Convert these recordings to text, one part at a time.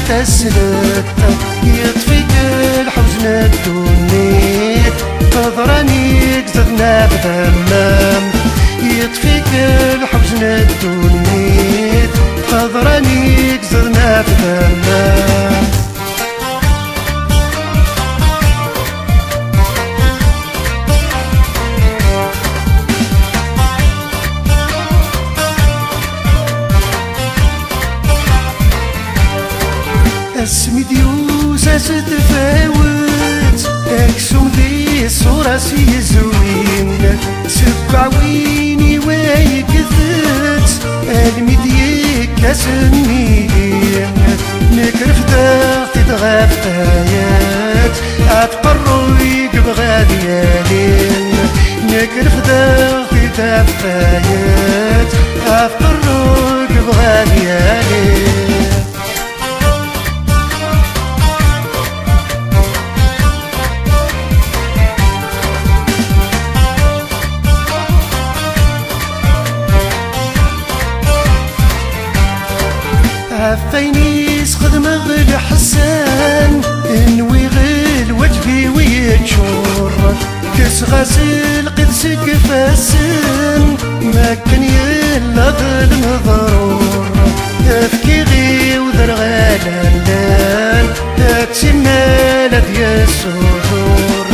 تسلت يطفيك الحزن الدنيا تضرانيك زدنا بذمام يطفيك الحزن الدنيا تضرانيك زدنا بذمام اسمي ديوسة ستفاوت اكسوم ذي الصورة سيزوين سبع ويني ويكثت الميديك اسمين نكرف داغتي تغاف ايات اتقرويك بغاديالين نكرف داغتي تغاف ايات اتقرويك بغاديالين عفايني سخدم غل حسان انوي غل وجبي ويتشور كس غاسل قدسك فاسن ما كان يلا غل مضرور افكي غي وذر غلالان اتسمال ديال السرور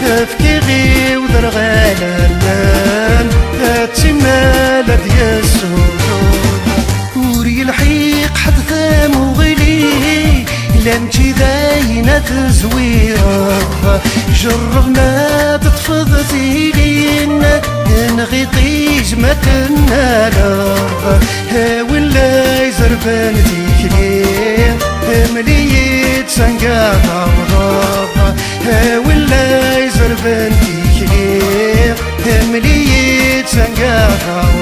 افكي غي وذر غلالان اتسمال ديال السرور وري الحيق حد ثام وغلي لانتي داينة تزويرة جرب ما تطفض ثيلين نغيطيج ما تنالغ هاول لا يزربان تيكلي مليت سنقا تعوض هاول لا يزربان تيكلي مليت سنقا تعوض